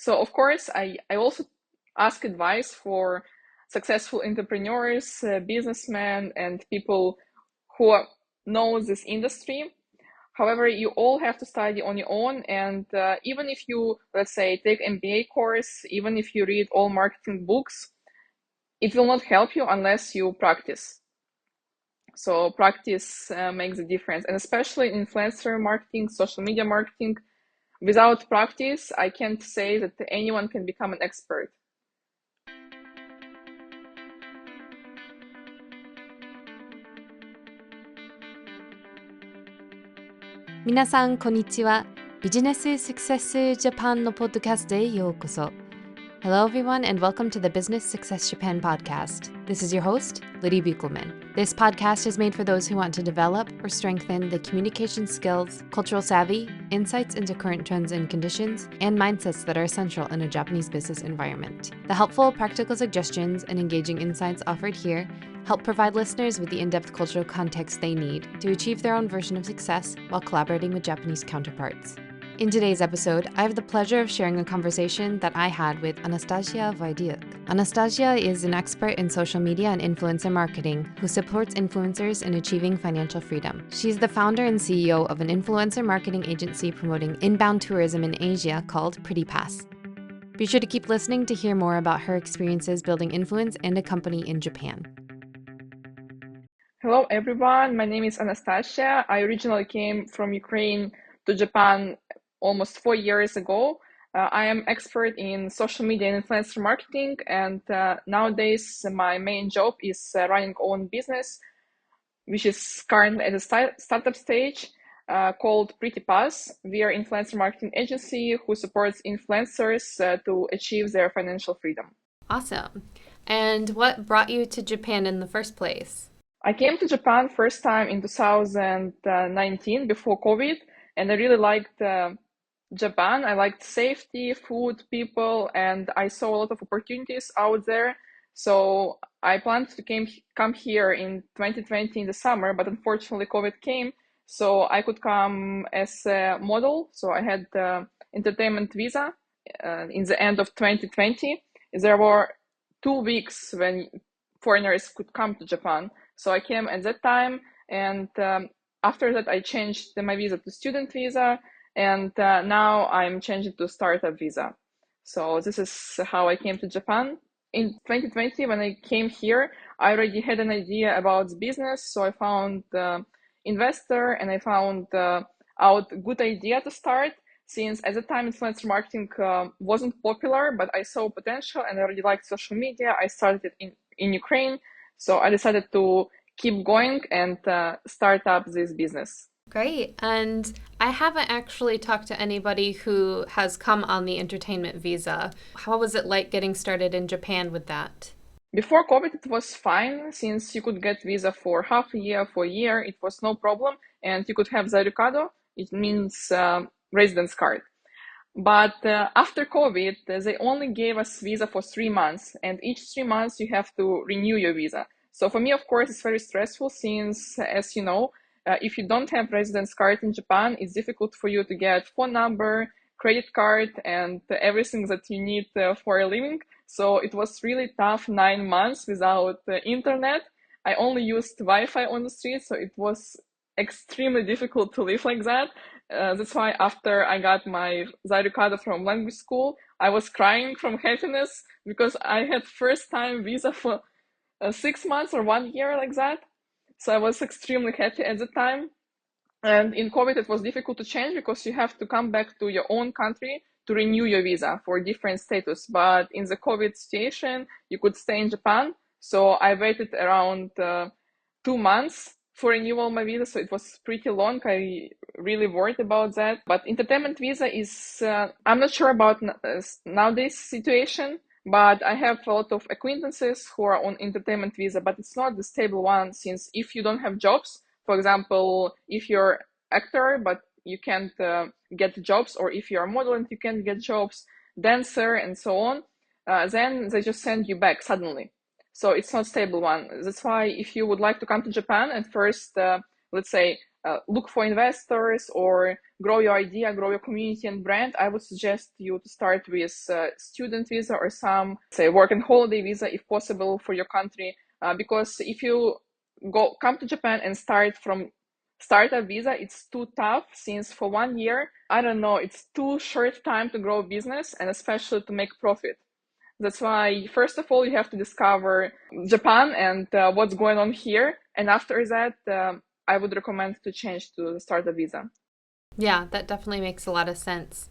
So of course, I also ask advice for successful entrepreneurs, businessmen, and people who know this industry. However, you all have to study on your own, and even if you, let's say, take MBA course, even if you read all marketing books, it will not help you unless you practice. So practice makes a difference, and especially in influencer marketing, social media marketing. Without practice, I can't say that anyone can become an expert. 皆さんこんにちは。ビジネスサクセスジャパンのポッドキャストへようこそ。Hello everyone and welcome to the Business Success Japan podcast. This is your host, Lydia Buchelman. This podcast is made for those who want to develop or strengthen the communication skills, cultural savvy, insights into current trends and conditions, and mindsets that are essential in a Japanese business environment. The helpful practical suggestions and engaging insights offered here help provide listeners with the in-depth cultural context they need to achieve their own version of success while collaborating with Japanese counterparts. In today's episode, I have the pleasure of sharing a conversation that I had with Anastasiia Vydiuk. Anastasiia is an expert in social media and influencer marketing who supports influencers in achieving financial freedom. She's the founder and CEO of an influencer marketing agency promoting inbound tourism in Asia called Pretty Pass. Be sure to keep listening to hear more about her experiences building influence and a company in Japan. Hello, everyone. My name is Anastasiia. I originally came from Ukraine to Japan almost 4 years ago. I am expert in social media and influencer marketing, and nowadays my main job is running own business, which is currently at a startup stage called Pretty Pass. We are influencer marketing agency who supports influencers to achieve their financial freedom. Awesome. And what brought you to Japan in the first place? I came to Japan first time in 2019 before COVID, and I really liked Japan. I liked safety, food, people, and I saw a lot of opportunities out there. So I planned to come here in 2020 in the summer, but unfortunately COVID came, so I could come as a model. So I had the entertainment visa in the end of 2020. There were 2 weeks when foreigners could come to Japan. So I came at that time, and after that I changed my visa to student visa, and now I'm changing to startup visa. So this is how I came to Japan. In 2020, when I came here, I already had an idea about the business, so I found investor and I found out a good idea to start. Since at the time influencer marketing wasn't popular, but I saw potential and I already liked social media. I started it in Ukraine, so I decided to keep going and start up this business. Great. And I haven't actually talked to anybody who has come on the entertainment visa. How was it like getting started in Japan with that? Before COVID, it was fine since you could get visa for half a year, for a year. It was no problem, and you could have Zairukado. It means residence card. But after COVID, they only gave us visa for 3 months, and each 3 months you have to renew your visa. So for me, of course, it's very stressful since, as you know, if you don't have residence card in Japan, it's difficult for you to get phone number, credit card, and everything that you need for a living. So it was really tough 9 months without internet. I only used Wi-Fi on the street, so it was extremely difficult to live like that. That's why after I got my Zairukado from language school, I was crying from happiness because I had first time visa for 6 months or 1 year like that. So I was extremely happy at the time. And in COVID, it was difficult to change because you have to come back to your own country to renew your visa for different status. But in the COVID situation, you could stay in Japan. So I waited around 2 months for renewal my visa. So it was pretty long. I really worried about that. But entertainment visa is, I'm not sure about nowadays situation, but I have a lot of acquaintances who are on entertainment visa, but it's not the stable one since if you don't have jobs, for example, if you're actor, but you can't get jobs, or if you're a model and you can't get jobs, dancer and so on, then they just send you back suddenly. So it's not stable one. That's why if you would like to come to Japan and first, let's say, look for investors or grow your idea, grow your community and brand, I would suggest you to start with student visa or some, say, work and holiday visa if possible for your country. Because if you come to Japan and start from startup visa, it's too tough since for 1 year, I don't know, it's too short time to grow a business and especially to make profit. That's why, first of all, you have to discover Japan and what's going on here. And after that, I would recommend to change to the startup visa. Yeah, that definitely makes a lot of sense.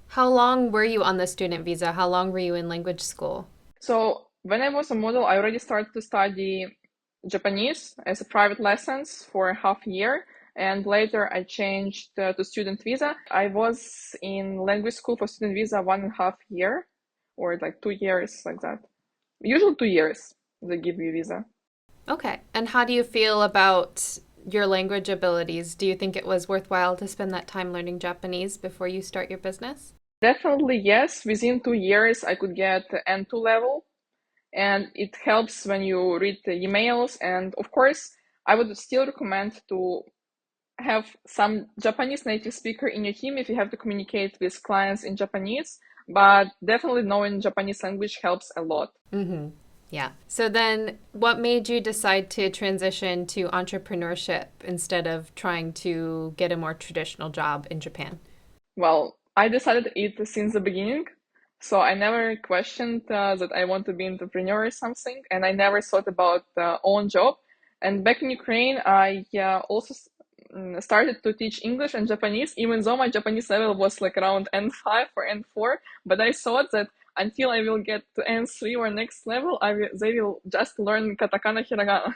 How long were you on the student visa? How long were you in language school? So when I was a model, I already started to study Japanese as a private lessons for a half year. And later I changed to student visa. I was in language school for student visa 1.5 year or like 2 years, like that. Usually 2 years they give you visa. Okay. And how do you feel about your language abilities? Do you think it was worthwhile to spend that time learning Japanese before you start your business? Definitely yes. Within 2 years I could get N2 level, and it helps when you read the emails. And of course, I would still recommend to have some Japanese native speaker in your team if you have to communicate with clients in Japanese, but definitely knowing Japanese language helps a lot. Mm-hmm. Yeah. So then what made you decide to transition to entrepreneurship instead of trying to get a more traditional job in Japan? Well, I decided it since the beginning. So I never questioned that I want to be an entrepreneur or something, and I never thought about own job. And back in Ukraine, I also started to teach English and Japanese, even though my Japanese level was like around N5 or N4. But I thought that until I will get to N3 or next level, they will just learn katakana, hiragana.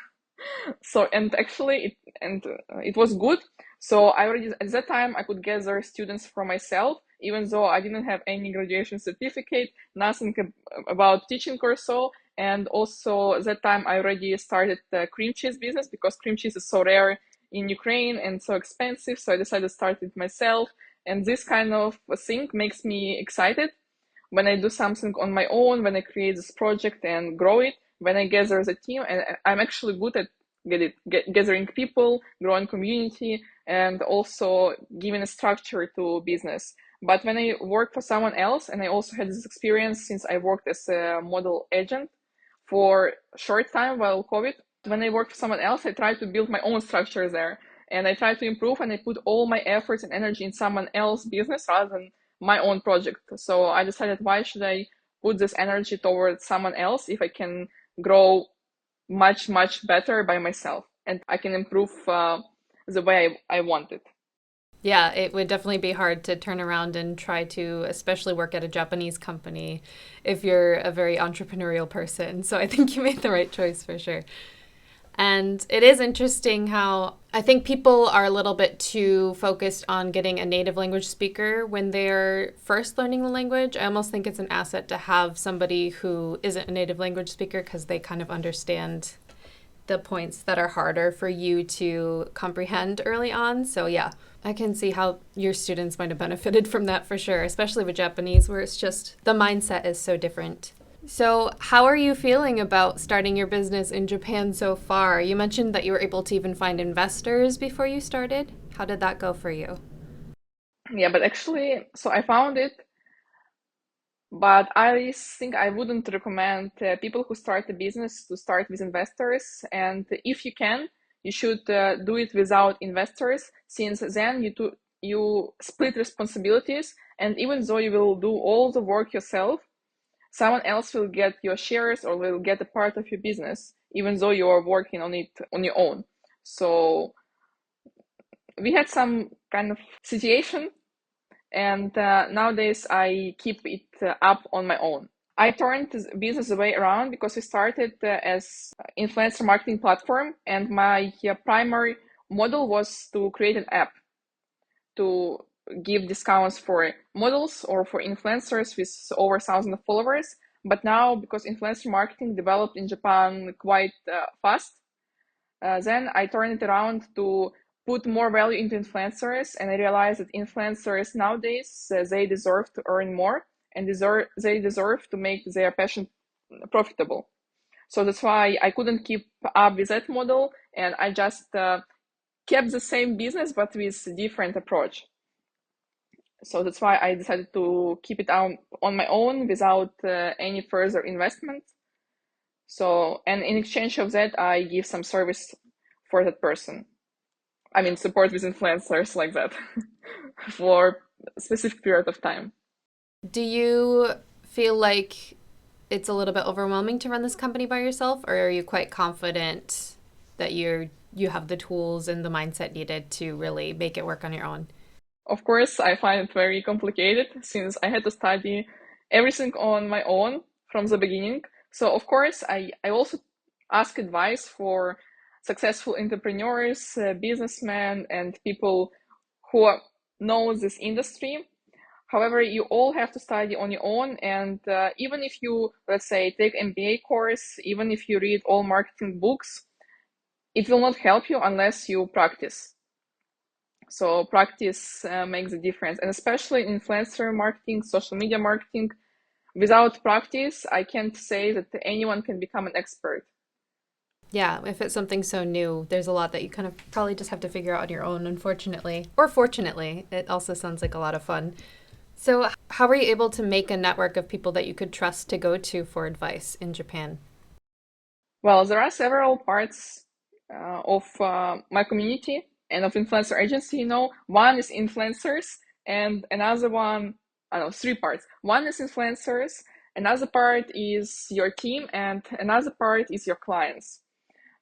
So and actually it was good. So I already at that time I could gather students for myself, even though I didn't have any graduation certificate, nothing about teaching or so. And also at that time I already started the cream cheese business because cream cheese is so rare in Ukraine and so expensive. So I decided to start it myself. And this kind of thing makes me excited when I do something on my own, when I create this project and grow it, when I gather the team. And I'm actually good at gathering people, growing community, and also giving a structure to business. But when I work for someone else, and I also had this experience since I worked as a model agent for a short time while COVID, when I work for someone else, I try to build my own structure there. And I try to improve, and I put all my efforts and energy in someone else's business rather than my own project. So I decided, why should I put this energy towards someone else if I can grow much, much better by myself and I can improve the way I want it. Yeah, it would definitely be hard to turn around and try to, especially work at a Japanese company if you're a very entrepreneurial person. So I think you made the right choice for sure. And it is interesting how I think people are a little bit too focused on getting a native language speaker when they're first learning the language. I almost think it's an asset to have somebody who isn't a native language speaker because they kind of understand the points that are harder for you to comprehend early on. So, yeah, I can see how your students might have benefited from that for sure, especially with Japanese, where it's just the mindset is so different. So, how are you feeling about starting your business in Japan so far? You mentioned that you were able to even find investors before you started. How did that go for you? Yeah, but actually, so I found it, but I think I wouldn't recommend people who start a business to start with investors. And if you can, you should do it without investors, since then you split responsibilities. And even though you will do all the work yourself, someone else will get your shares or will get a part of your business, even though you are working on it on your own. So we had some kind of situation, and nowadays I keep it up on my own. I turned the business the way around because we started as influencer marketing platform, and my primary model was to create an app to give discounts for models or for influencers with over 1,000 followers. But now, because influencer marketing developed in Japan quite fast, then I turned it around to put more value into influencers, and I realized that influencers nowadays they deserve to earn more and they deserve to make their passion profitable. So that's why I couldn't keep up with that model, and I just kept the same business but with a different approach. So that's why I decided to keep it on my own without any further investment. So, and in exchange of that, I give some service for that person. I mean, support with influencers like that for a specific period of time. Do you feel like it's a little bit overwhelming to run this company by yourself, or are you quite confident that you have the tools and the mindset needed to really make it work on your own? Of course, I find it very complicated since I had to study everything on my own from the beginning. So, of course, I also ask advice for successful entrepreneurs, businessmen, and people who know this industry. However, you all have to study on your own. And even if you, let's say, take MBA course, even if you read all marketing books, it will not help you unless you practice. So practice makes a difference, and especially in influencer marketing, social media marketing. Without practice, I can't say that anyone can become an expert. Yeah, if it's something so new, there's a lot that you kind of probably just have to figure out on your own, unfortunately. Or fortunately, it also sounds like a lot of fun. So, how were you able to make a network of people that you could trust to go to for advice in Japan? Well, there are several parts of my community and of influencer agency. One is influencers, and another one, I don't know, three parts. One is influencers, another part is your team, and another part is your clients.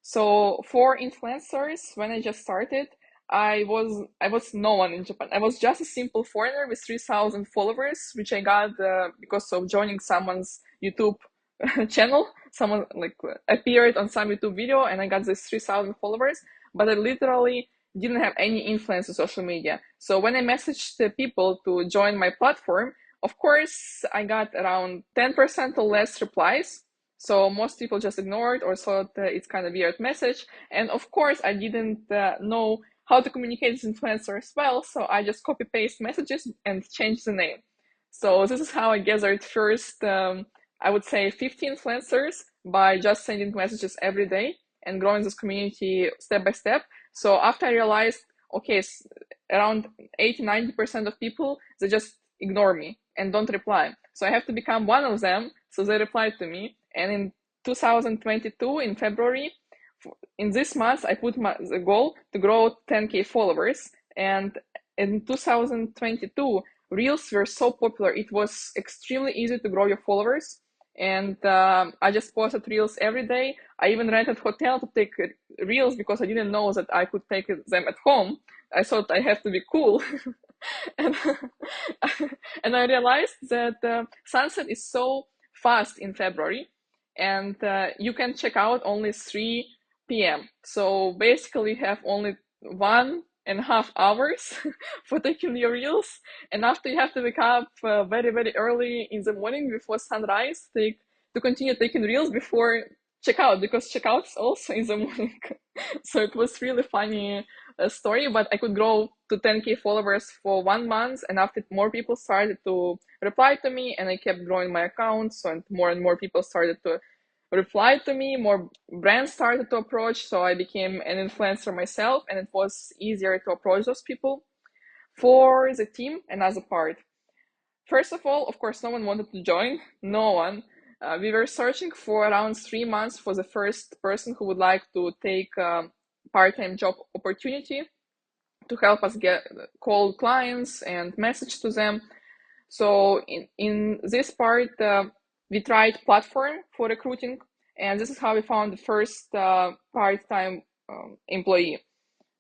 So for influencers, when I just started, I was no one in Japan. I was just a simple foreigner with 3,000 followers, which I got because of joining someone's YouTube channel. Someone appeared on some YouTube video, and I got this 3,000 followers. But I literally didn't have any influence on social media. So when I messaged the people to join my platform, of course, I got around 10% or less replies. So most people just ignored or thought it's kind of weird message. And of course, I didn't know how to communicate with influencers well. So I just copy paste messages and change the name. So this is how I gathered first, I would say 50 influencers by just sending messages every day and growing this community step by step. So after I realized, okay, around 80-90% of people, they just ignore me and don't reply. So I have to become one of them. So they replied to me. And in 2022, in February, in this month, I put the goal to grow 10K followers. And in 2022, Reels were so popular. It was extremely easy to grow your followers. And I just posted Reels every day. I even rented hotel to take Reels because I didn't know that I could take them at home. I thought I have to be cool. and, and I realized that sunset is so fast in February, and you can check out only 3 p.m. So basically, you have only 1.5 hours for taking your reels, and after you have to wake up very very early in the morning before sunrise to continue taking reels before checkout, because checkout is also in the morning. So it was really funny story, but I could grow to 10K followers for 1 month, and after more people started to reply to me, and I kept growing my account, so and more people started to reply to me, more brands started to approach, so I became an influencer myself, and it was easier to approach those people. For the team, another part. First of all, of course, no one wanted to join. No one. We were searching for around 3 months for the first person who would like to take a part-time job opportunity to help us get call clients and message to them. So in this part, we tried platform for recruiting, and this is how we found the first part-time employee.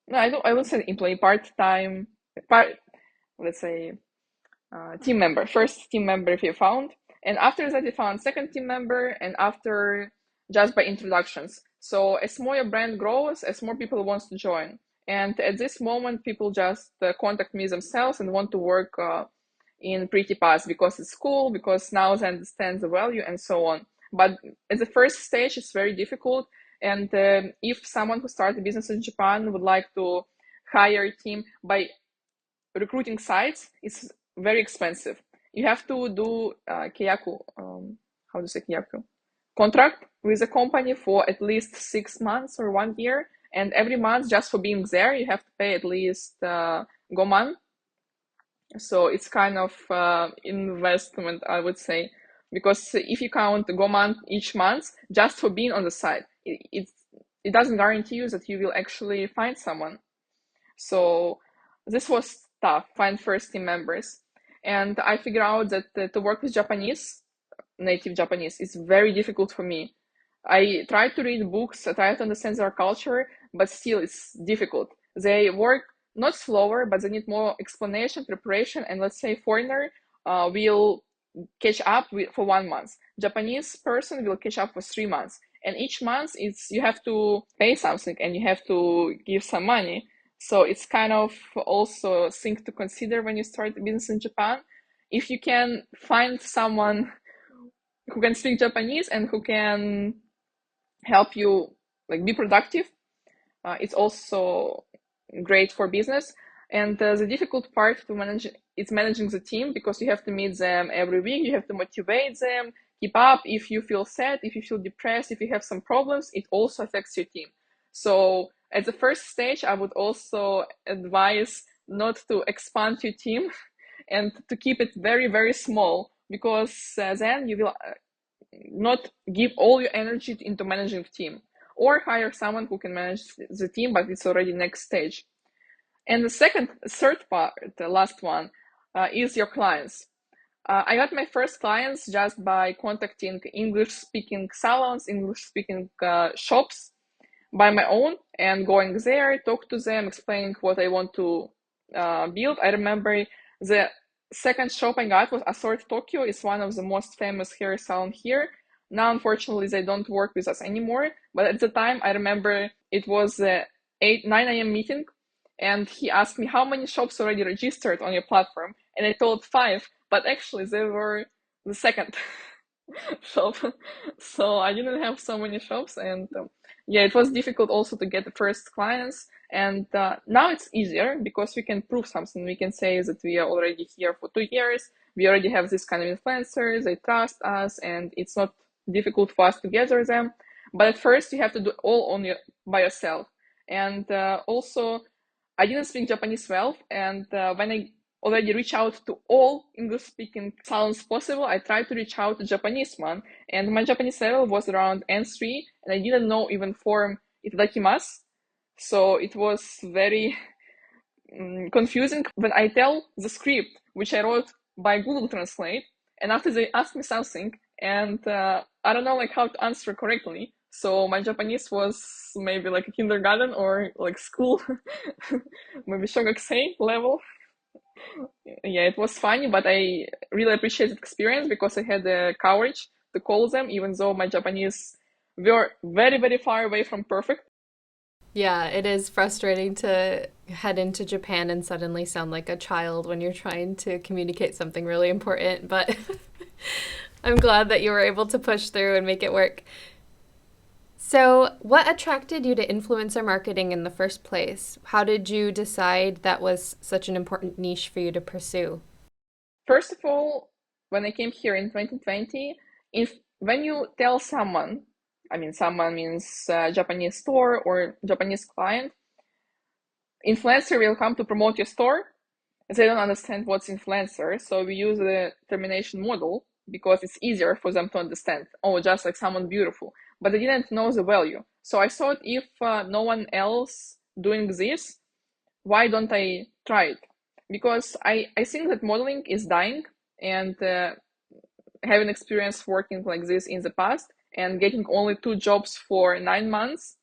No, I would say employee, part-time, let's say team member. First team member we found, and after that we found second team member, and after just by introductions. So as more your brand grows, as more people wants to join, and at this moment people just contact me themselves and want to work in Pretty Pass because it's cool, because now they understand the value and so on. But at the first stage it's very difficult, and if someone who started a business in Japan would like to hire a team by recruiting sites, it's very expensive. You have to do keiyaku, how to say keiyaku? Contract with a company for at least 6 months or 1 year. And every month, just for being there, you have to pay at least goman. So it's kind of investment, I would say, because if you count go month each month just for being on the site, it doesn't guarantee you that you will actually find someone. So this was tough, find first team members. And I figured out that to work with Japanese, native Japanese, is very difficult for me. I try to read books, I try to understand their culture, but still it's difficult. They work not slower, but they need more explanation, preparation, and let's say foreigner will catch up for 1 month. Japanese person will catch up for 3 months. And each month it's you have to pay something and you have to give some money. So it's kind of also a thing to consider when you start a business in Japan. If you can find someone who can speak Japanese and who can help you like be productive, it's also great for business. And the difficult part to manage is managing the team, because you have to meet them every week, you have to motivate them, keep up. If you feel sad, if you feel depressed, if you have some problems, it also affects your team. So at the first stage, I would also advise not to expand your team and to keep it very, very small, because then you will not give all your energy into managing the team, or hire someone who can manage the team, but it's already next stage. And the third part, the last one, is your clients. I got my first clients just by contacting English-speaking salons, English-speaking shops by my own, and going there, talk to them, explaining what I want to build. I remember the second shop I got was Assort Tokyo. It's one of the most famous hair salon here. Now, unfortunately, they don't work with us anymore. But at the time, I remember it was 9 a.m. meeting, and he asked me how many shops already registered on your platform, and I told 5, but actually they were the second shop. So I didn't have so many shops, and yeah, it was difficult also to get the first clients. And now it's easier because we can prove something. We can say that we are already here for 2 years. We already have this kind of influencers. They trust us, and it's not difficult for us to gather them. But at first, you have to do all by yourself. And also, I didn't speak Japanese well, and when I already reach out to all English-speaking salons possible, I tried to reach out to Japanese one, and my Japanese level was around N3, and I didn't know even form itadakimasu, so it was very confusing when I tell the script, which I wrote by Google Translate, and after they ask me something, and I don't know like how to answer correctly. So my Japanese was maybe like a kindergarten or like school, maybe shogakusei level. Yeah, it was funny, but I really appreciated the experience because I had the courage to call them, even though my Japanese were very, very far away from perfect. Yeah, it is frustrating to head into Japan and suddenly sound like a child when you're trying to communicate something really important, but I'm glad that you were able to push through and make it work. So, what attracted you to influencer marketing in the first place? How did you decide that was such an important niche for you to pursue? First of all, when I came here in 2020, if when you tell someone, I mean, someone means Japanese store or Japanese client, influencer will come to promote your store. They don't understand what's influencer, so we use the termination model because it's easier for them to understand. Oh, just like someone beautiful, but they didn't know the value. So I thought, if no one else doing this, why don't I try it? Because I think that modeling is dying, and having experience working like this in the past and getting only 2 jobs for 9 months,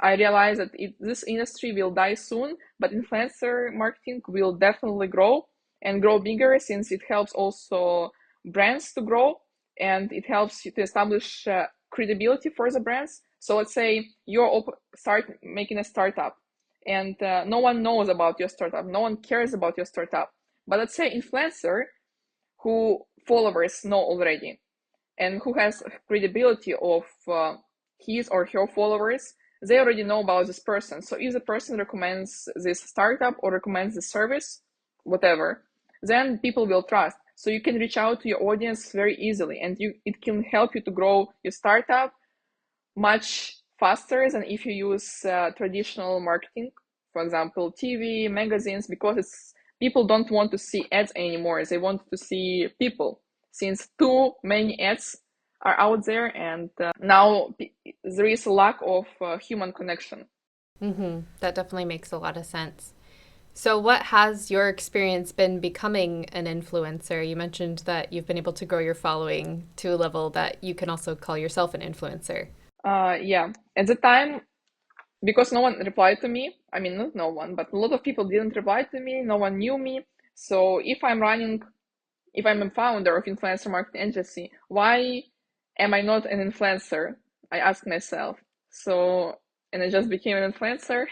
I realized that this industry will die soon, but influencer marketing will definitely grow and grow bigger, since it helps also brands to grow, and it helps you to establish credibility for the brands. So let's say you start making a startup, and no one knows about your startup, no one cares about your startup. But let's say influencer who followers know already, and who has credibility of his or her followers, they already know about this person. So if the person recommends this startup or recommends the service, whatever, then people will trust. So you can reach out to your audience very easily, and it can help you to grow your startup much faster than if you use traditional marketing, for example, TV, magazines, because it's people don't want to see ads anymore. They want to see people, since too many ads are out there, and now there is a lack of human connection. That definitely makes a lot of sense. So, what has your experience been becoming an influencer? You mentioned that you've been able to grow your following to a level that you can also call yourself an influencer. Yeah, at the time, because no one replied to me, I mean, not no one, but a lot of people didn't reply to me, no one knew me. So if I'm a founder of influencer marketing agency, why am I not an influencer? I asked myself. So, and I just became an influencer.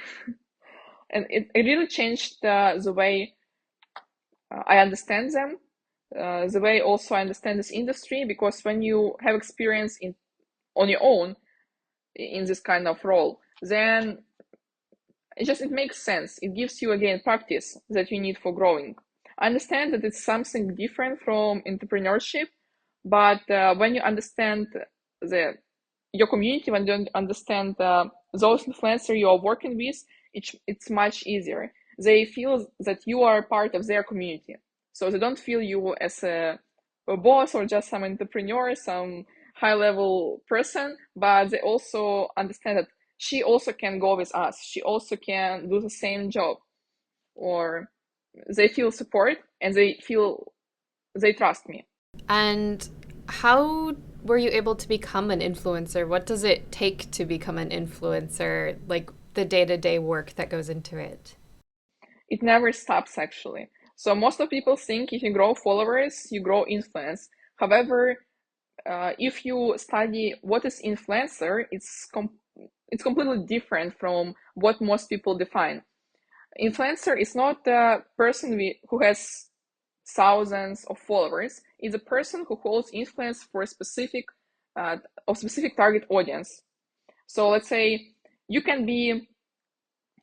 And it really changed the way I understand them, the way also I understand this industry, because when you have experience on your own in this kind of role, then it makes sense. It gives you again practice that you need for growing. I understand that it's something different from entrepreneurship, but when you understand the your community, when you understand those influencers you are working with, it's much easier. They feel that you are part of their community, so they don't feel you as a boss or just some entrepreneur, some high level person, but they also understand that she also can go with us. She also can do the same job, or they feel support and they trust me. And how were you able to become an influencer? What does it take to become an influencer? Like the day to day work that goes into it? It never stops, actually. So most of people think if you grow followers, you grow influence. However, if you study what is influencer, it's completely different from what most people define. Influencer is not a person who has thousands of followers. It's a person who holds influence for a specific target audience. So let's say you can be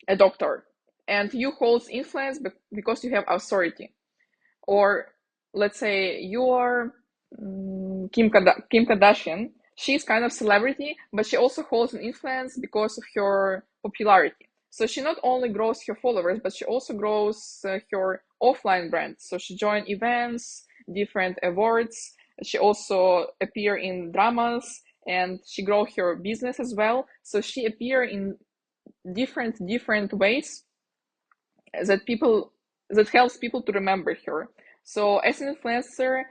a doctor and you hold influence because you have authority. Or let's say you are Kim Kardashian. She's kind of celebrity, but she also holds an influence because of her popularity. So she not only grows her followers, but she also grows her offline brand. So she joins events, different awards. She also appear in dramas, and she grow her business as well. So she appear in different ways that helps people to remember her. So as an influencer,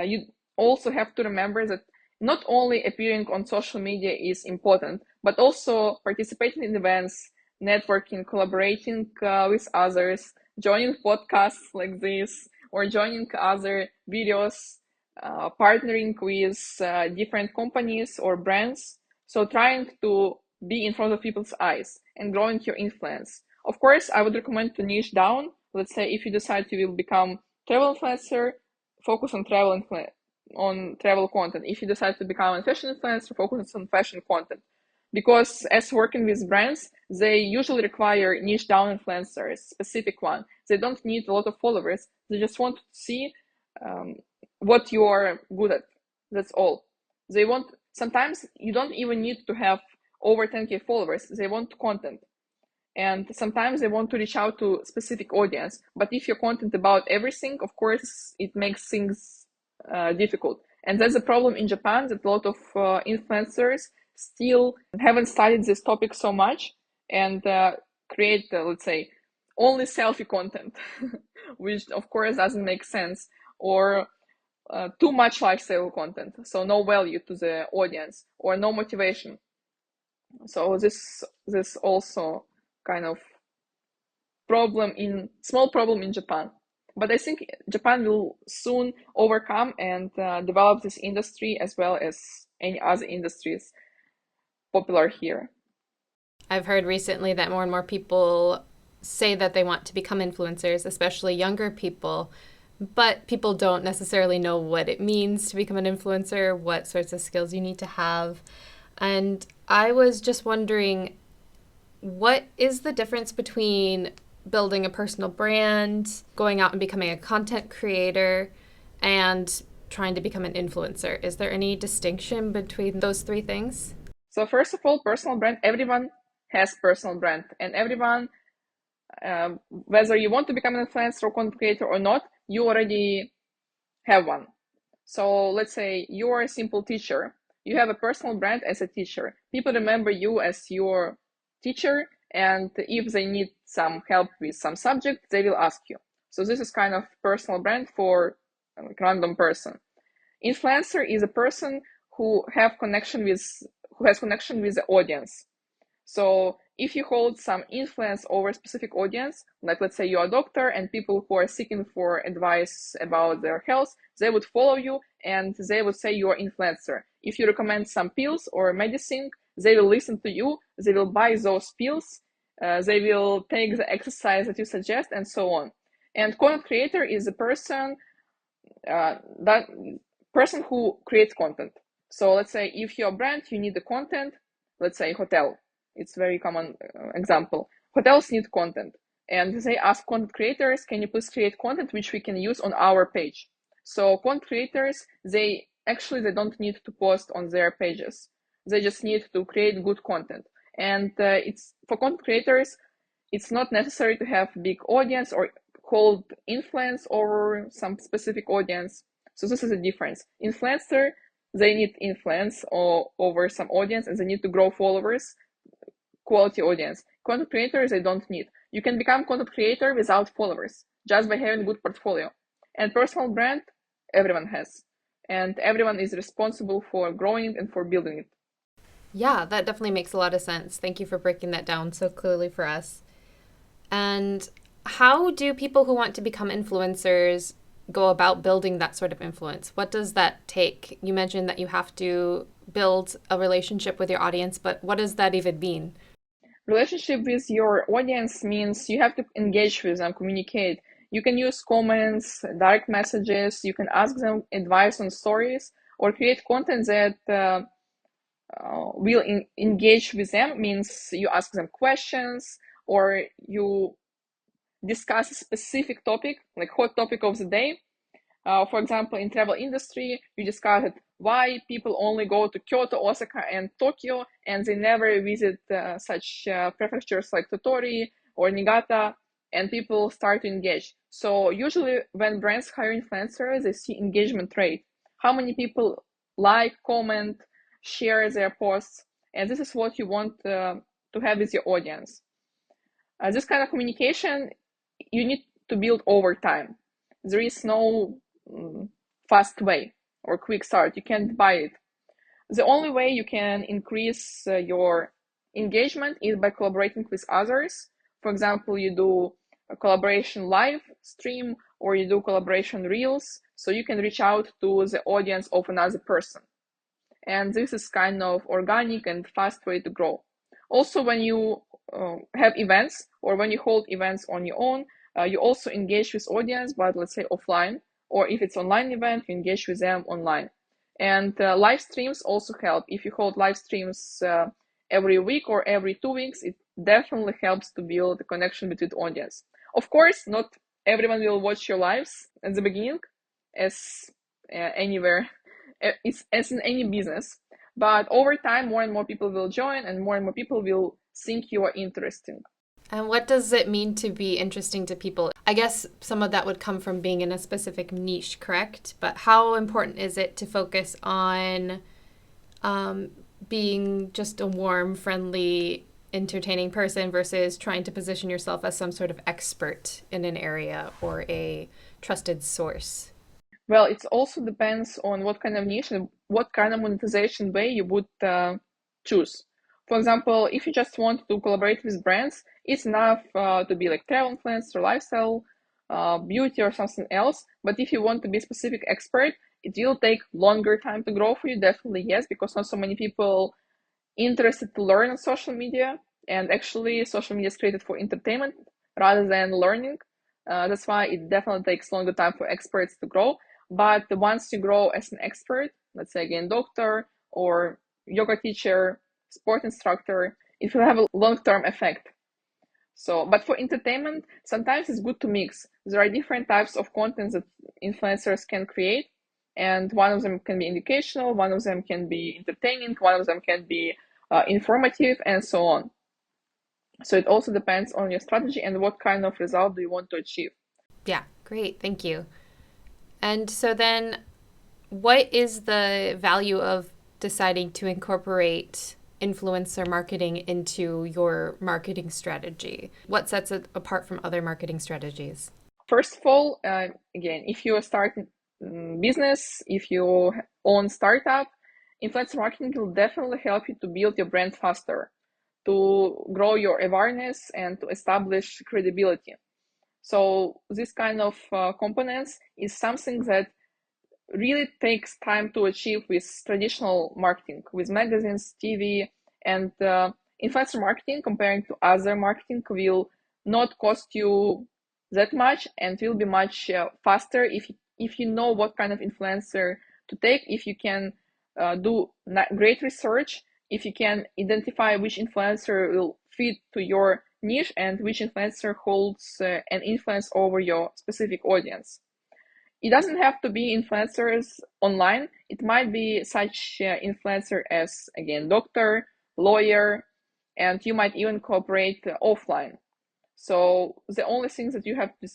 you also have to remember that not only appearing on social media is important, but also participating in events, networking, collaborating with others, joining podcasts like this, or joining other videos, partnering with different companies or brands. So trying to be in front of people's eyes and growing your influence. Of course, I would recommend to niche down. Let's say if you decide you will become travel influencer, focus on travel content. If you decide to become a fashion influencer, focus on fashion content. Because as working with brands, they usually require niche down influencers, specific one. They don't need a lot of followers. They just want to see what you are good at. That's all. They want, sometimes you don't even need to have over 10K followers. They want content. And sometimes they want to reach out to specific audience. But if your content about everything, of course, it makes things difficult. And that's the problem in Japan, that a lot of influencers still haven't studied this topic so much and create, let's say, only selfie content, which of course doesn't make sense, or too much lifestyle content, so no value to the audience or no motivation. So this also kind of small problem in Japan. But I think Japan will soon overcome and develop this industry as well as any other industries popular here. I've heard recently that more and more people say that they want to become influencers, especially younger people, but people don't necessarily know what it means to become an influencer, what sorts of skills you need to have. And I was just wondering, what is the difference between building a personal brand, going out and becoming a content creator, and trying to become an influencer? Is there any distinction between those three things? So first of all, personal brand, everyone has personal brand, and everyone whether you want to become an influencer or content creator or not, you already have one. So let's say you're a simple teacher. You have a personal brand as a teacher. People remember you as your teacher, and if they need some help with some subject, they will ask you. So this is kind of personal brand for a random person. Influencer is a person who has connection with the audience. So if you hold some influence over a specific audience, like let's say you're a doctor and people who are seeking for advice about their health, they would follow you and they would say you're an influencer. If you recommend some pills or medicine, they will listen to you, they will buy those pills, they will take the exercise that you suggest, and so on. And content creator is a person that person who creates content. So let's say if you're a brand, you need the content. Let's say hotel, it's very common example. Hotels need content, and they ask content creators, "Can you please create content which we can use on our page?" So content creators, they don't need to post on their pages. They just need to create good content, and it's for content creators. It's not necessary to have big audience or hold influence over some specific audience. So this is a difference. Influencer, they need influence over some audience and they need to grow followers, quality audience. Content creators, they don't need. You can become content creator without followers, just by having good portfolio. And personal brand, everyone has. And everyone is responsible for growing and for building it. Yeah, that definitely makes a lot of sense. Thank you for breaking that down so clearly for us. And how do people who want to become influencers go about building that sort of influence? What does that take? You mentioned that you have to build a relationship with your audience, but what does that even mean? Relationship with your audience means you have to engage with them, communicate. You can use comments, direct messages, you can ask them advice on stories, or create content that will engage with them, means you ask them questions or you discuss a specific topic, like hot topic of the day. For example, in travel industry, you discussed why people only go to Kyoto, Osaka, and Tokyo, and they never visit such prefectures like Tottori or Niigata, and people start to engage. So usually when brands hire influencers, they see engagement rate. How many people like, comment, share their posts, and this is what you want to have with your audience. This kind of communication you need to build over time. There is no fast way or quick start. You can't buy it. The only way you can increase your engagement is by collaborating with others. For example, you do a collaboration live stream or you do collaboration reels, so you can reach out to the audience of another person. And this is kind of organic and fast way to grow. Also, when you have events or when you hold events on your own, you also engage with audience, but let's say offline, or if it's online event, you engage with them online. And live streams also help. If you hold live streams every week or every 2 weeks, it definitely helps to build a connection between the audience. Of course, not everyone will watch your lives at the beginning, as anywhere. It's as in any business, but over time, more and more people will join, and more people will think you are interesting. And what does it mean to be interesting to people? I guess some of that would come from being in a specific niche, correct? But how important is it to focus on being just a warm, friendly, entertaining person versus trying to position yourself as some sort of expert in an area or a trusted source? Well, it also depends on what kind of niche and what kind of monetization way you would choose. For example, if you just want to collaborate with brands, it's enough to be like travel influencer, lifestyle, beauty, or something else. But if you want to be a specific expert, it will take longer time to grow for you. Definitely yes, because not so many people interested to learn on social media. And actually, social media is created for entertainment rather than learning. That's why it definitely takes longer time for experts to grow. But once you grow as an expert, let's say again, doctor or yoga teacher, sport instructor, it will have a long-term effect. So, but for entertainment, sometimes it's good to mix. There are different types of content that influencers can create, and one of them can be educational, one of them can be entertaining, one of them can be informative, and so on. So it also depends on your strategy and what kind of result do you want to achieve. Yeah, great. Thank you. And so then, what is the value of deciding to incorporate influencer marketing into your marketing strategy? What sets it apart from other marketing strategies? First of all, again, if you are starting business, if you own startup, influencer marketing will definitely help you to build your brand faster, to grow your awareness and to establish credibility. So this kind of components is something that really takes time to achieve with traditional marketing, with magazines, TV, and influencer marketing comparing to other marketing will not cost you that much and will be much faster if you know what kind of influencer to take, if you can do great research, if you can identify which influencer will fit to your niche and which influencer holds an influence over your specific audience. It doesn't have to be influencers online. It might be such influencer as, again, doctor, lawyer, and you might even cooperate offline. So the only thing that you have to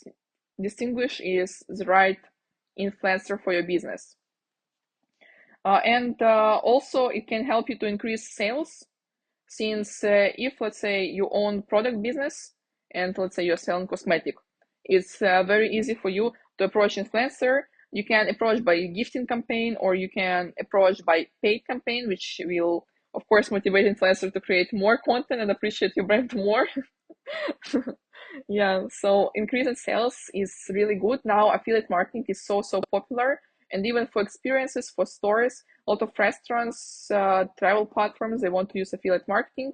distinguish is the right influencer for your business. And also it can help you to increase sales, since if, let's say, you own product business and let's say you're selling cosmetic, it's very easy for you to approach influencer. You can approach by gifting campaign, or you can approach by paid campaign, which will of course motivate influencer to create more content and appreciate your brand more. Yeah, so increase in sales is really good. Now affiliate marketing is so popular, and even for experiences, for stores, a lot of restaurants, travel platforms, they want to use affiliate marketing.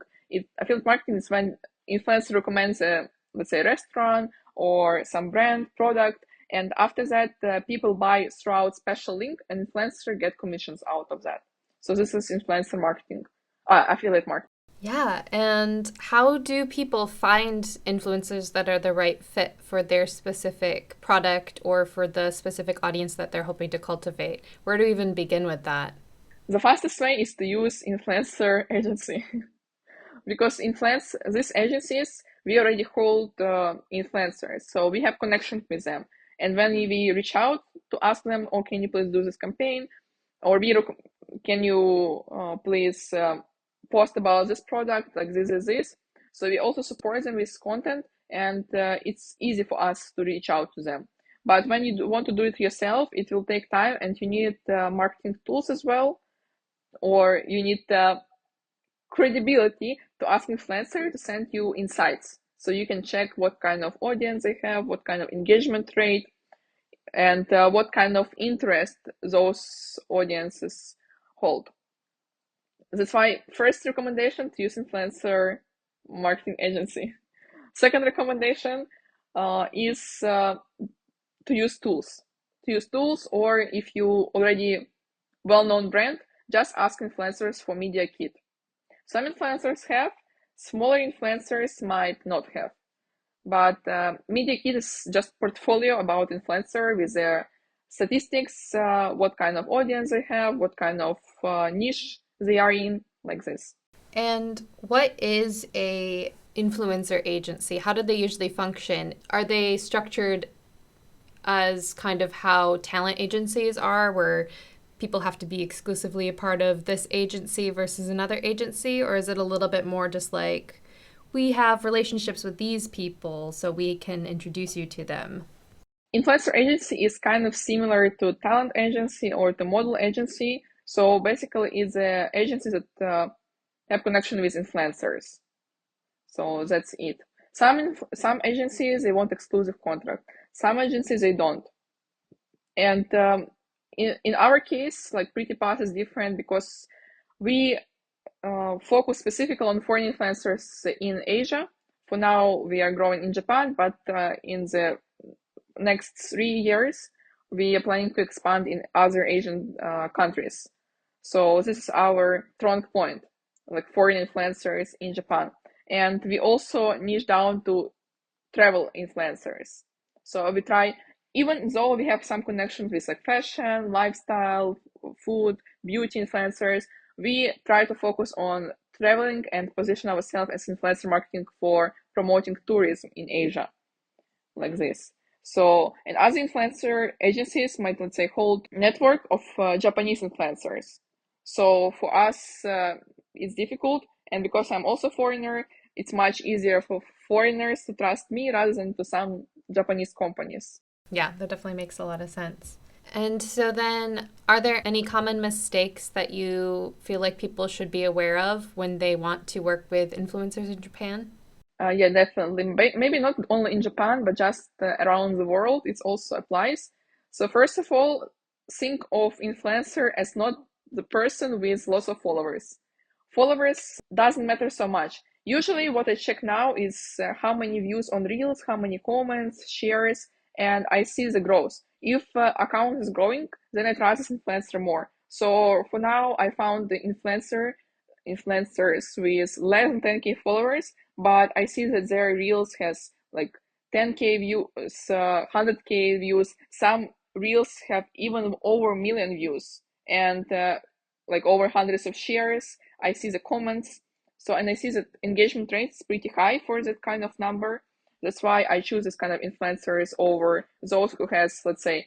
Affiliate marketing is when influencer recommends a, let's say, restaurant or some brand product, and after that people buy throughout special link and influencer get commissions out of that. So this is influencer marketing, affiliate marketing. Yeah, and how do people find influencers that are the right fit for their specific product or for the specific audience that they're hoping to cultivate? Where do we even begin with that? The fastest way is to use influencer agency. Because influence these agencies, we already hold influencers, so we have connection with them. And when we reach out to ask them, oh, can you please do this campaign, or can you please post about this product, like this. So we also support them with content, and it's easy for us to reach out to them. But when you want to do it yourself, it will take time, and you need marketing tools as well, or you need credibility to ask influencer to send you insights, so you can check what kind of audience they have, what kind of engagement rate, and what kind of interest those audiences hold. That's why first recommendation, to use influencer marketing agency. Second recommendation is to use tools. Or if you already well-known brand, just ask influencers for media kit. Some influencers have, smaller influencers might not have. But Media Kit is just portfolio about influencer with their statistics, what kind of audience they have, what kind of niche they are in, like this. And what is a influencer agency? How do they usually function? Are they structured as kind of how talent agencies are, where people have to be exclusively a part of this agency versus another agency? Or is it a little bit more just like, we have relationships with these people, so we can introduce you to them? Influencer agency is kind of similar to talent agency or to model agency. So basically, it's a agency that have connection with influencers. So that's it. Some agencies, they want exclusive contract. Some agencies, they don't. And in our case, like Pretty Path is different because we focus specifically on foreign influencers in Asia. For now, we are growing in Japan, but in the next 3 years, we are planning to expand in other Asian countries. So this is our strong point, like foreign influencers in Japan. And we also niche down to travel influencers. So we try, even though we have some connections with like fashion, lifestyle, food, beauty influencers, we try to focus on traveling and position ourselves as influencer marketing for promoting tourism in Asia, like this. So, and other influencer agencies might, let's say, hold network of Japanese influencers. So for us, it's difficult, and because I'm also foreigner, it's much easier for foreigners to trust me rather than to some Japanese companies. Yeah, that definitely makes a lot of sense. And so then, are there any common mistakes that you feel like people should be aware of when they want to work with influencers in Japan? Yeah, definitely. Maybe not only in Japan, but just around the world, it also applies. So first of all, think of influencer as not the person with lots of followers. Followers doesn't matter so much. Usually what I check now is how many views on Reels, how many comments, shares, and I see the growth. If account is growing, then I trust this influencer more. So for now, I found the influencers with less than 10K followers, but I see that their reels has like 10K views, 100K views. Some reels have even over a million views and like over hundreds of shares. I see the comments. So, and I see that engagement rate is pretty high for that kind of number. That's why I choose this kind of influencers over those who has, let's say,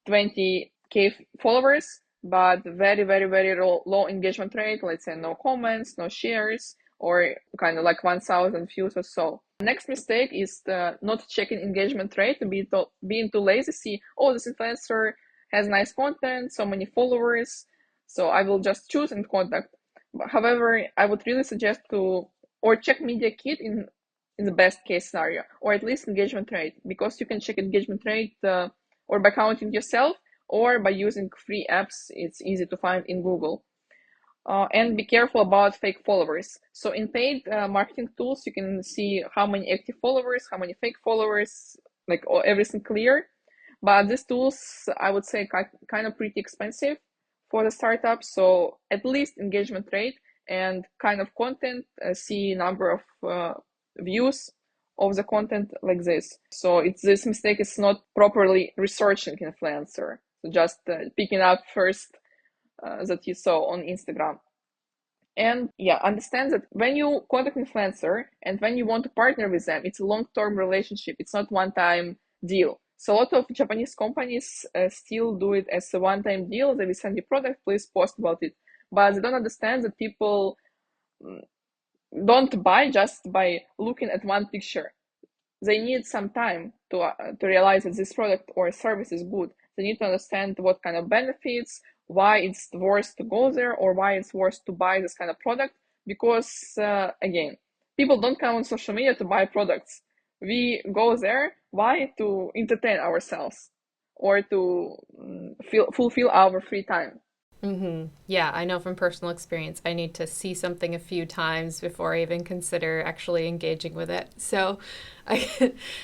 20K followers, but very, very, very low engagement rate. Let's say no comments, no shares, or kind of like 1,000 views or so. Next mistake is not checking engagement rate, being too lazy. See, oh, this influencer has nice content, so many followers, so I will just choose and contact. However, I would really suggest to or check media kit in the best case scenario, or at least engagement rate, because you can check engagement rate or by counting yourself or by using free apps. It's easy to find in Google. And be careful about fake followers. So in paid marketing tools, you can see how many active followers, how many fake followers, like everything clear. But these tools, I would say, kind of pretty expensive for the startup. So at least engagement rate and kind of content, see number of views of the content like this. So this mistake is not properly researching influencer. So just picking up first that you saw on Instagram. And yeah, understand that when you contact influencer and when you want to partner with them, it's a long-term relationship. It's not one-time deal. So a lot of Japanese companies still do it as a one-time deal. They will send you product, please post about it. But they don't understand that people don't buy just by looking at one picture. They need some time to realize that this product or service is good. They need to understand what kind of benefits, why it's worth to go there, or why it's worth to buy this kind of product. Because again, people don't come on social media to buy products. We go there why? To entertain ourselves or to fulfill our free time. Yeah, I know from personal experience, I need to see something a few times before I even consider actually engaging with it. So,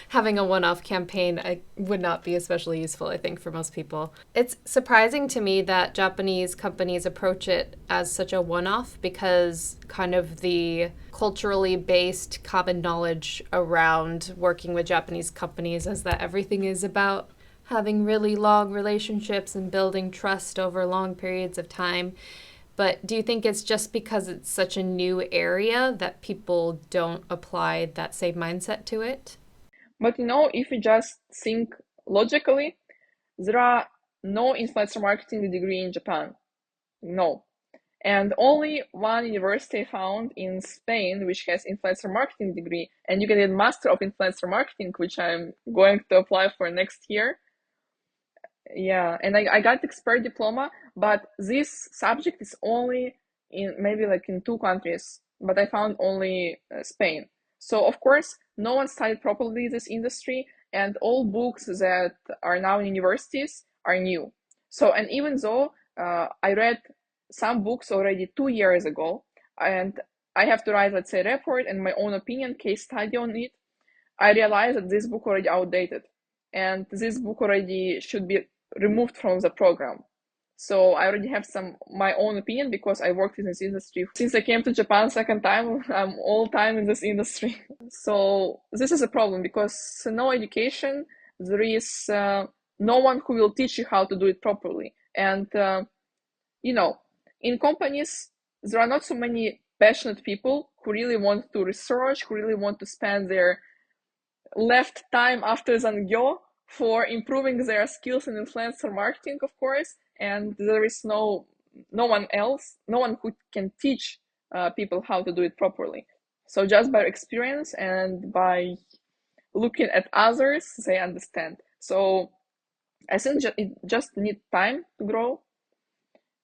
having a one off campaign would not be especially useful, I think, for most people. It's surprising to me that Japanese companies approach it as such a one off because kind of the culturally based common knowledge around working with Japanese companies is that everything is about having really long relationships and building trust over long periods of time. But do you think it's just because it's such a new area that people don't apply that same mindset to it? But if you just think logically, there are no influencer marketing degree in Japan. No. And only one university found in Spain which has influencer marketing degree, and you can get master of influencer marketing, which I'm going to apply for next year. Yeah, and I got expert diploma, but this subject is only in maybe like in two countries, but I found only Spain. So of course, no one studied properly this industry, and all books that are now in universities are new. So, and even though I read some books already 2 years ago, and I have to write, let's say, report and my own opinion, case study on it, I realized that this book already outdated, and this book already should be removed from the program. So I already have my own opinion because I worked in this industry since I came to Japan second time. I'm all time in this industry. So this is a problem because no education, there is no one who will teach you how to do it properly. And in companies, there are not so many passionate people who really want to research, who really want to spend their left time after Zangyo for improving their skills in influencer marketing, of course. And there is no one else, no one who can teach people how to do it properly. So just by experience and by looking at others, they understand. So I think it just needs time to grow,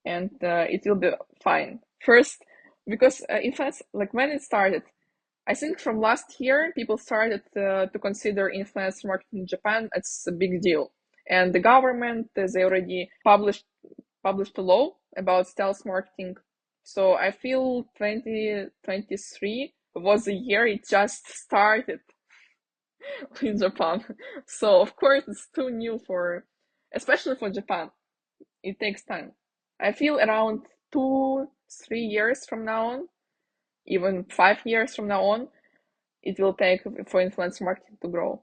and it will be fine. First, because influence, like when it started, I think from last year, people started to consider influencer marketing in Japan as a big deal. And the government, they already published a law about stealth marketing. So I feel 2023 was the year it just started in Japan. So of course it's too new especially for Japan. It takes time. I feel around 2-3 years from now on, even 5 years from now on, it will take for influencer marketing to grow.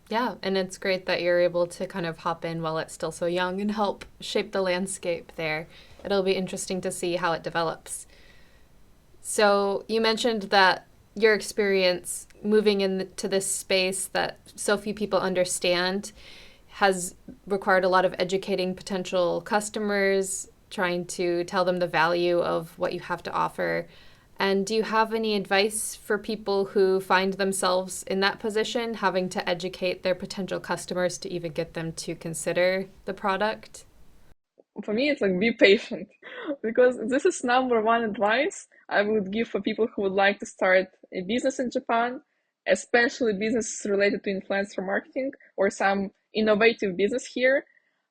Yeah, and it's great that you're able to kind of hop in while it's still so young and help shape the landscape there. It'll be interesting to see how it develops. So, you mentioned that your experience moving into this space that so few people understand has required a lot of educating potential customers, trying to tell them the value of what you have to offer. And do you have any advice for people who find themselves in that position, having to educate their potential customers to even get them to consider the product? For me, it's like be patient, because this is number one advice I would give for people who would like to start a business in Japan, especially businesses related to influencer marketing or some innovative business here.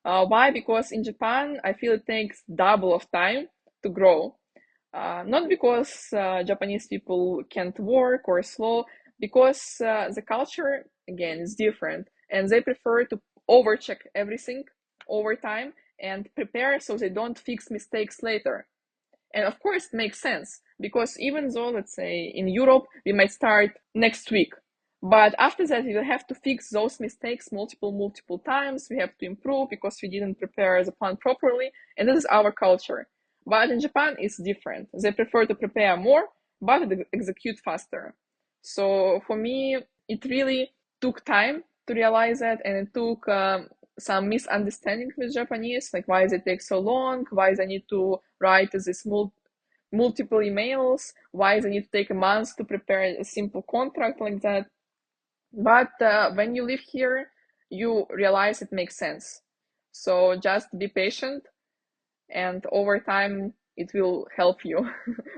Why? Because in Japan, I feel it takes double of time to grow. Not because Japanese people can't work or slow, because the culture, again, is different, and they prefer to overcheck everything over time and prepare so they don't fix mistakes later. And of course, it makes sense, because even though, let's say, in Europe, we might start next week, but after that, we will have to fix those mistakes multiple times. We have to improve because we didn't prepare the plan properly, and this is our culture. But in Japan, it's different. They prefer to prepare more, but execute faster. So for me, it really took time to realize that, and it took some misunderstanding with Japanese, like why they take so long, why they need to write this multiple emails, why they need to take a month to prepare a simple contract like that. But when you live here, you realize it makes sense. So just be patient, and over time, it will help you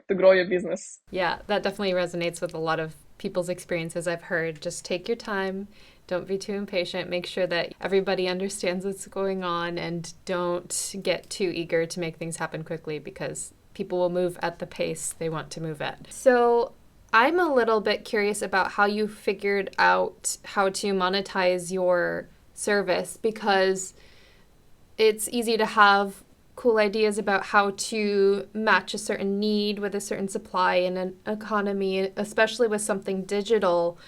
to grow your business. Yeah, that definitely resonates with a lot of people's experiences I've heard. Just take your time. Don't be too impatient. Make sure that everybody understands what's going on and don't get too eager to make things happen quickly, because people will move at the pace they want to move at. So, I'm a little bit curious about how you figured out how to monetize your service, because it's easy to have cool ideas about how to match a certain need with a certain supply in an economy, especially with something digital.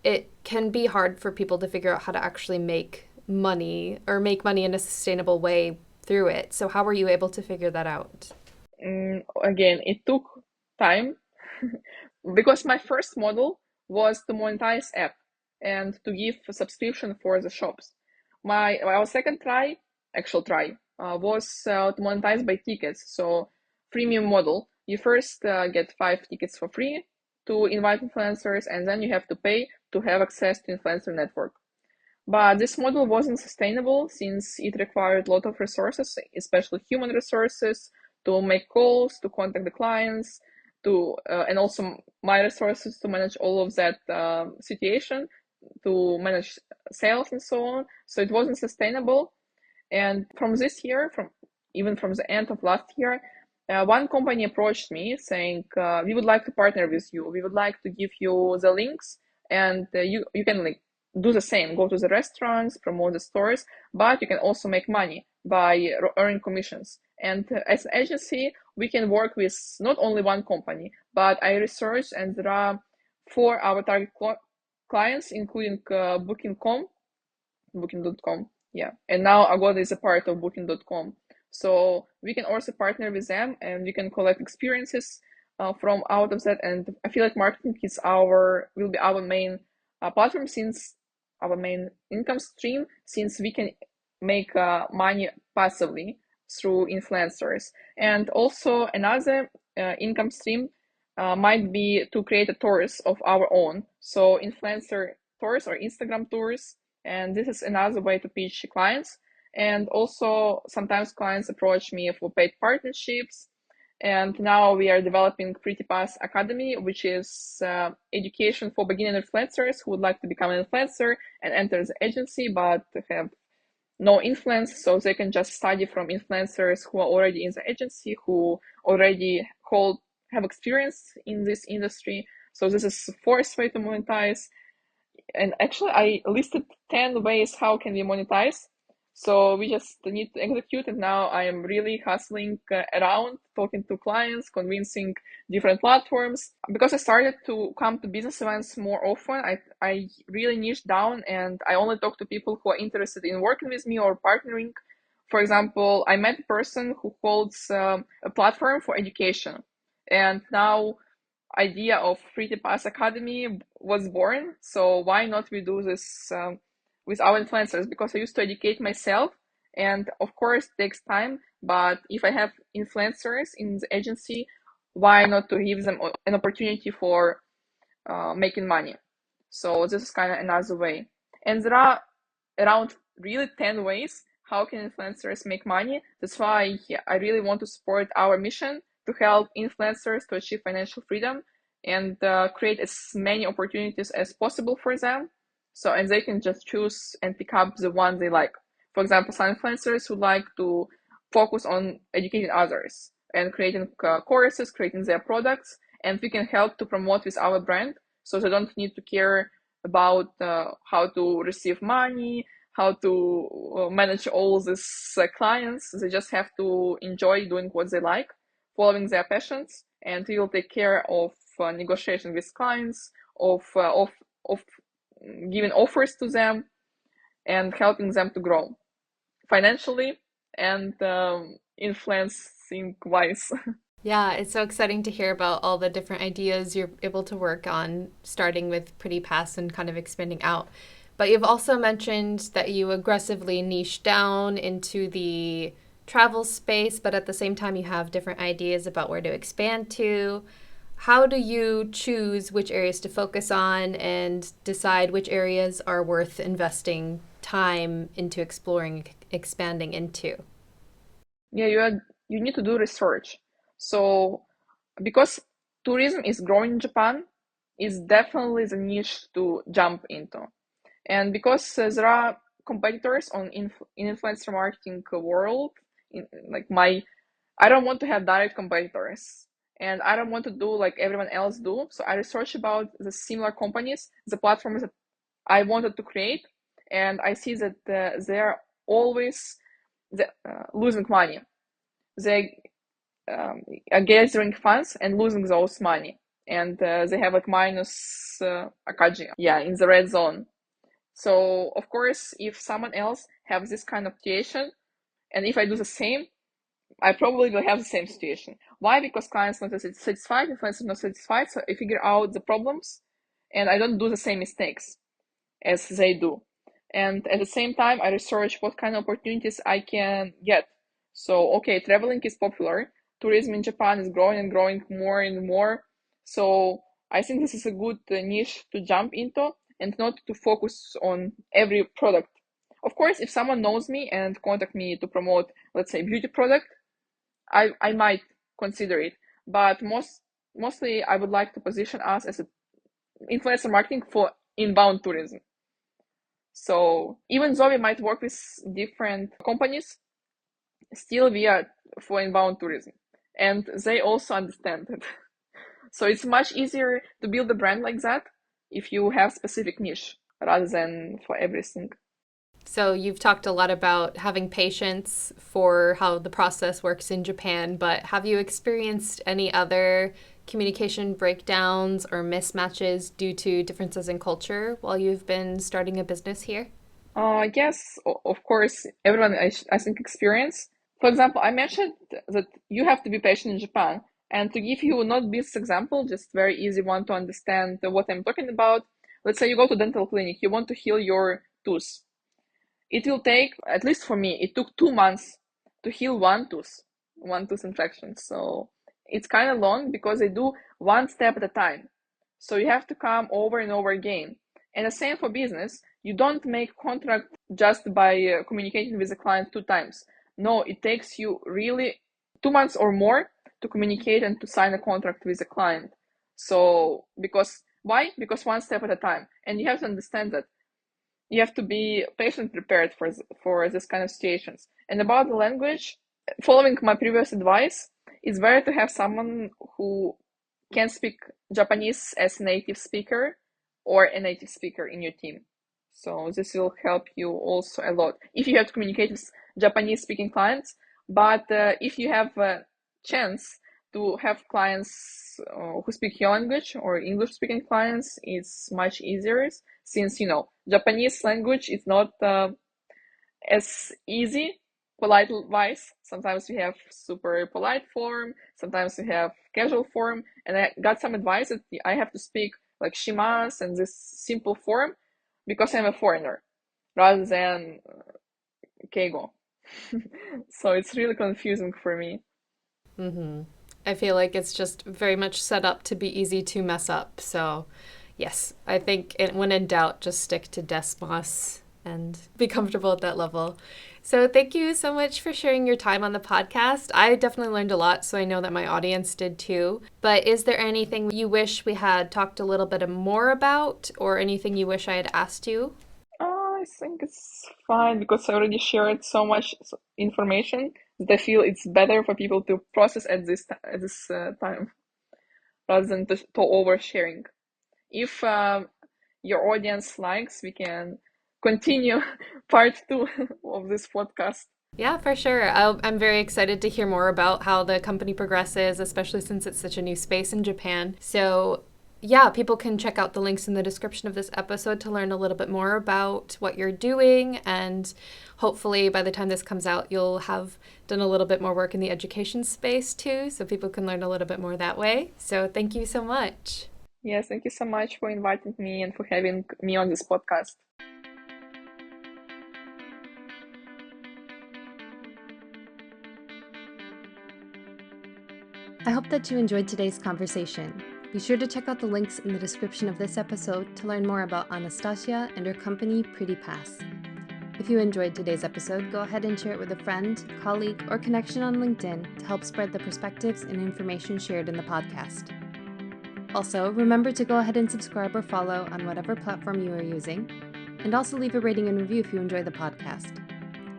It can be hard for people to figure out how to actually make money in a sustainable way through it. So how were you able to figure that out? Again, it took time because my first model was to monetize app and to give a subscription for the shops. Our second actual try, was to monetize by tickets. So freemium model. You first get 5 tickets for free to invite influencers, and then you have to pay to have access to influencer network. But this model wasn't sustainable since it required a lot of resources, especially human resources, to make calls, to contact the clients, and also my resources to manage all of that situation, to manage sales and so on. So it wasn't sustainable. And from this year, even from the end of last year, one company approached me saying, "We would like to partner with you. We would like to give you the links, and you can like do the same. Go to the restaurants, promote the stores, but you can also make money by earning commissions." And as an agency, we can work with not only one company, but I researched, and there are 4 our target clients, including Booking.com. Yeah. And now Agoda is a part of Booking.com. So we can also partner with them, and we can collect experiences from out of that, and I feel like marketing will be our main platform, since our main income stream, since we can make money passively through influencers. And also another income stream might be to create a tours of our own, so influencer tours or Instagram tours, and this is another way to pitch clients. And also sometimes clients approach me for paid partnerships. And now we are developing Pretty Pass Academy, which is education for beginner influencers who would like to become an influencer and enter the agency but have no influence, so they can just study from influencers who are already in the agency, who already have experience in this industry. So this is the fourth way to monetize. And actually I listed 10 ways how can we monetize, so we just need to execute. And now I am really hustling around, talking to clients, convincing different platforms, because I started to come to business events more often. I really niche down, and I only talk to people who are interested in working with me or partnering. For example, I met a person who holds a platform for education, and now idea of Pretty Pass Academy was born. So why not we do this with our influencers? Because I used to educate myself, and of course it takes time. But if I have influencers in the agency, why not to give them an opportunity for making money? So this is kind of another way. And there are around really 10 ways how can influencers make money. That's why I really want to support our mission to help influencers to achieve financial freedom and create as many opportunities as possible for them. So, and they can just choose and pick up the one they like. For example, some influencers would like to focus on educating others and creating courses, creating their products, and we can help to promote with our brand. So they don't need to care about how to receive money, how to manage all these clients. They just have to enjoy doing what they like, following their passions, and we will take care of negotiation with clients, of giving offers to them, and helping them to grow financially and influencing wise. Yeah, it's so exciting to hear about all the different ideas you're able to work on, starting with Pretty Pass and kind of expanding out. But you've also mentioned that you aggressively niche down into the travel space, but at the same time, you have different ideas about where to expand to. How do you choose which areas to focus on and decide which areas are worth investing time into exploring, expanding into? Yeah, you need to do research. So because tourism is growing in Japan, is definitely the niche to jump into. And because there are competitors in influencer marketing world, in, like my, I don't want to have direct competitors, and I don't want to do like everyone else do. So I research about the similar companies, the platforms that I wanted to create, and I see that they're always losing money. They are gathering funds and losing those money, and they have like minus akaji, yeah, in the red zone. So of course, if someone else has this kind of situation, and if I do the same, I probably will have the same situation. Why? Because clients not satisfied, influencers not satisfied. So I figure out the problems, and I don't do the same mistakes as they do. And at the same time, I research what kind of opportunities I can get. So, okay, traveling is popular. Tourism in Japan is growing and growing more and more. So I think this is a good niche to jump into and not to focus on every product. Of course, if someone knows me and contact me to promote, let's say, beauty product, I might consider it. But mostly I would like to position us as a influencer marketing for inbound tourism. So even though we might work with different companies, still we are for inbound tourism. And they also understand it. So it's much easier to build a brand like that if you have specific niche rather than for everything. So you've talked a lot about having patience for how the process works in Japan, but have you experienced any other communication breakdowns or mismatches due to differences in culture while you've been starting a business here? Yes, of course, everyone I think experience. For example, I mentioned that you have to be patient in Japan, And to give you not business example, just very easy one to understand what I'm talking about. Let's say you go to dental clinic, you want to heal your tooth. It will take, at least for me, it took 2 months to heal one tooth infection. So it's kind of long because they do one step at a time. So you have to come over and over again. And the same for business. You don't make contract just by communicating with the client 2 times. No, it takes you really 2 months or more to communicate and to sign a contract with the client. So because why? Because one step at a time. And you have to understand that you have to be patient prepared for this kind of situations. And about the language, following my previous advice, it's better to have someone who can speak Japanese as a native speaker or a native speaker in your team. So this will help you also a lot if you have to communicate with Japanese speaking clients. But if you have a chance to have clients who speak your language or English speaking clients, it's much easier since Japanese language is not as easy polite wise. Sometimes we have super polite form, sometimes we have casual form, and I got some advice that I have to speak like shimas and this simple form because I'm a foreigner rather than keigo. So it's really confusing for me. Mm-hmm. I feel like it's just very much set up to be easy to mess up. So, yes, I think when in doubt, just stick to desmos and be comfortable at that level. So, thank you so much for sharing your time on the podcast. I definitely learned a lot, so I know that my audience did too. But is there anything you wish we had talked a little bit more about, or anything you wish I had asked you? I think it's fine because I already shared so much information that I feel it's better for people to process at this time rather than to oversharing. If your audience likes, we can continue part 2 of this podcast. Yeah, for sure. I'm very excited to hear more about how the company progresses, especially since it's such a new space in Japan. So, yeah, people can check out the links in the description of this episode to learn a little bit more about what you're doing. And hopefully, by the time this comes out, you'll have done a little bit more work in the education space too, so people can learn a little bit more that way. So, thank you so much. Yes, thank you so much for inviting me and for having me on this podcast. I hope that you enjoyed today's conversation. Be sure to check out the links in the description of this episode to learn more about Anastasiia and her company, Pretty Pass. If you enjoyed today's episode, go ahead and share it with a friend, colleague, or connection on LinkedIn to help spread the perspectives and information shared in the podcast. Also, remember to go ahead and subscribe or follow on whatever platform you are using, and also leave a rating and review if you enjoy the podcast.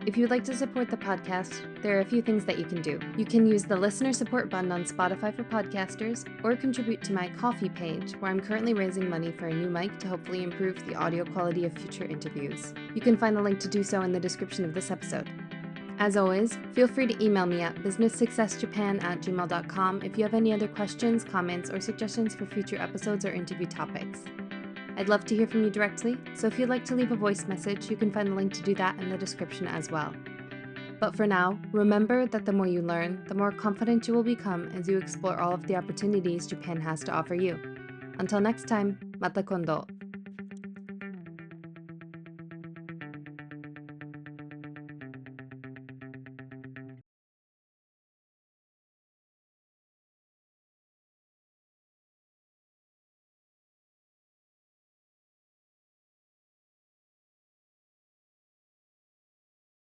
If you would like to support the podcast, there are a few things that you can do. You can use the listener support button on Spotify for podcasters, or contribute to my Ko-fi page, where I'm currently raising money for a new mic to hopefully improve the audio quality of future interviews. You can find the link to do so in the description of this episode. As always, feel free to email me at businesssuccessjapan@gmail.com if you have any other questions, comments, or suggestions for future episodes or interview topics. I'd love to hear from you directly, so if you'd like to leave a voice message, you can find the link to do that in the description as well. But for now, remember that the more you learn, the more confident you will become as you explore all of the opportunities Japan has to offer you. Until next time, mata kondo.